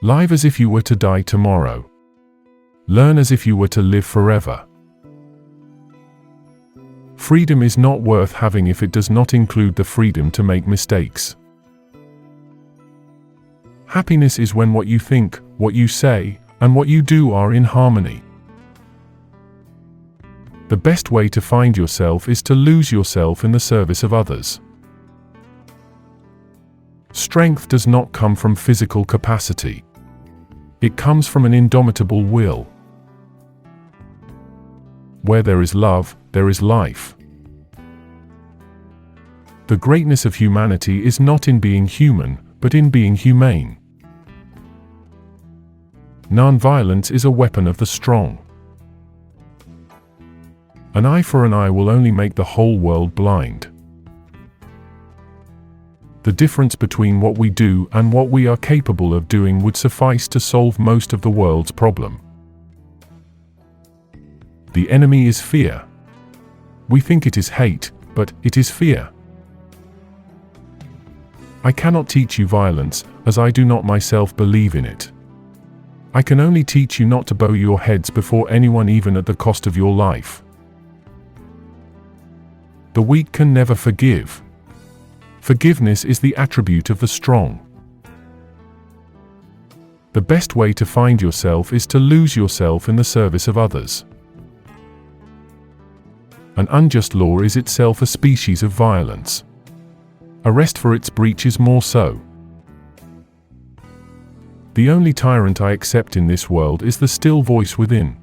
Live as if you were to die tomorrow. Learn as if you were to live forever. Freedom is not worth having if it does not include the freedom to make mistakes. Happiness is when what you think, what you say, and what you do are in harmony. The best way to find yourself is to lose yourself in the service of others. Strength does not come from physical capacity. It comes from an indomitable will. Where there is love, there is life. The greatness of humanity is not in being human, but in being humane. Non-violence is a weapon of the strong. An eye for an eye will only make the whole world blind. The difference between what we do and what we are capable of doing would suffice to solve most of the world's problem. The enemy is fear. We think it is hate, but it is fear. I cannot teach you violence, as I do not myself believe in it. I can only teach you not to bow your heads before anyone, even at the cost of your life. The weak can never forgive. Forgiveness is the attribute of the strong. The best way to find yourself is to lose yourself in the service of others. An unjust law is itself a species of violence. Arrest for its breach is more so. The only tyrant I accept in this world is the still voice within.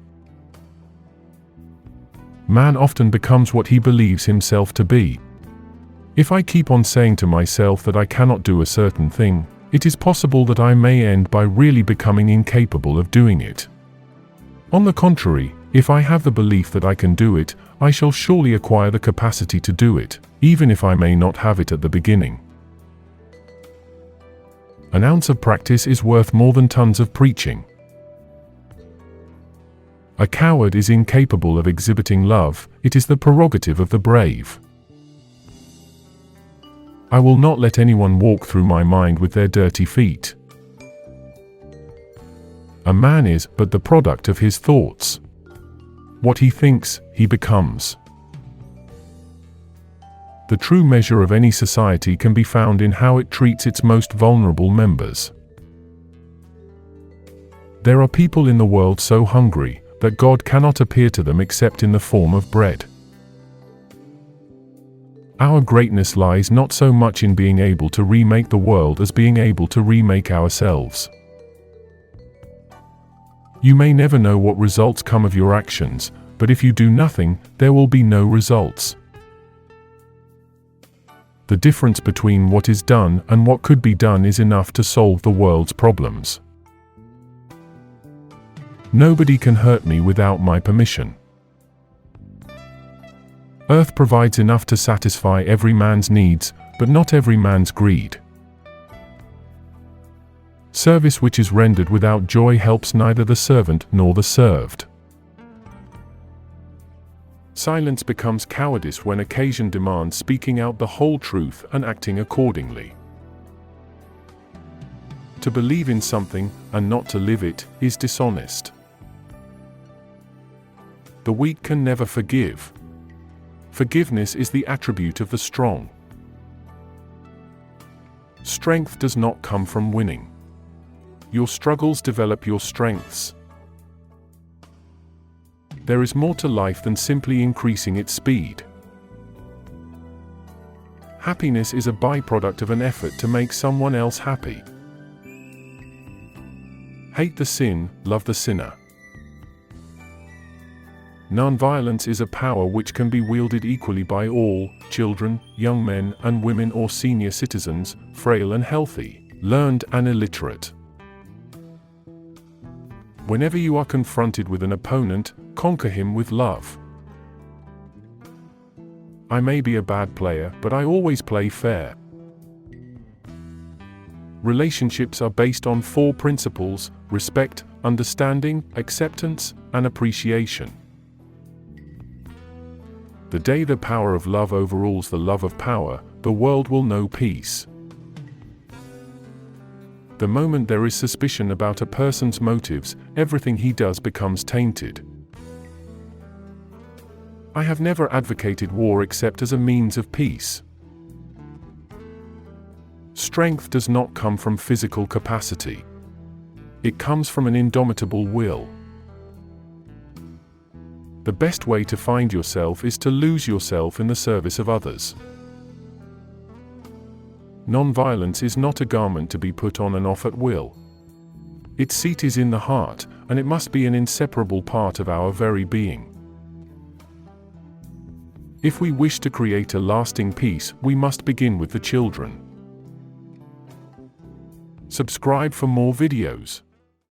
Man often becomes what he believes himself to be. If I keep on saying to myself that I cannot do a certain thing, it is possible that I may end by really becoming incapable of doing it. On the contrary, if I have the belief that I can do it, I shall surely acquire the capacity to do it, even if I may not have it at the beginning. An ounce of practice is worth more than tons of preaching. A coward is incapable of exhibiting love, it is the prerogative of the brave. I will not let anyone walk through my mind with their dirty feet. A man is but the product of his thoughts. What he thinks, he becomes. The true measure of any society can be found in how it treats its most vulnerable members. There are people in the world so hungry that God cannot appear to them except in the form of bread. Our greatness lies not so much in being able to remake the world as being able to remake ourselves. You may never know what results come of your actions, but if you do nothing, there will be no results. The difference between what is done and what could be done is enough to solve the world's problems. Nobody can hurt me without my permission. Earth provides enough to satisfy every man's needs, but not every man's greed. Service which is rendered without joy helps neither the servant nor the served. Silence becomes cowardice when occasion demands speaking out the whole truth and acting accordingly. To believe in something and not to live it is dishonest. The weak can never forgive. Forgiveness is the attribute of the strong. Strength does not come from winning. Your struggles develop your strengths. There is more to life than simply increasing its speed. Happiness is a byproduct of an effort to make someone else happy. Hate the sin, love the sinner. Non-violence is a power which can be wielded equally by all, children, young men and women or senior citizens, frail and healthy, learned and illiterate. Whenever you are confronted with an opponent, conquer him with love. I may be a bad player, but I always play fair. Relationships are based on 4 principles: respect, understanding, acceptance, and appreciation. The day the power of love overrules the love of power, the world will know peace. The moment there is suspicion about a person's motives, everything he does becomes tainted. I have never advocated war except as a means of peace. Strength does not come from physical capacity. It comes from an indomitable will. The best way to find yourself is to lose yourself in the service of others. Non-violence is not a garment to be put on and off at will. Its seat is in the heart, and it must be an inseparable part of our very being. If we wish to create a lasting peace, we must begin with the children. Subscribe for more videos.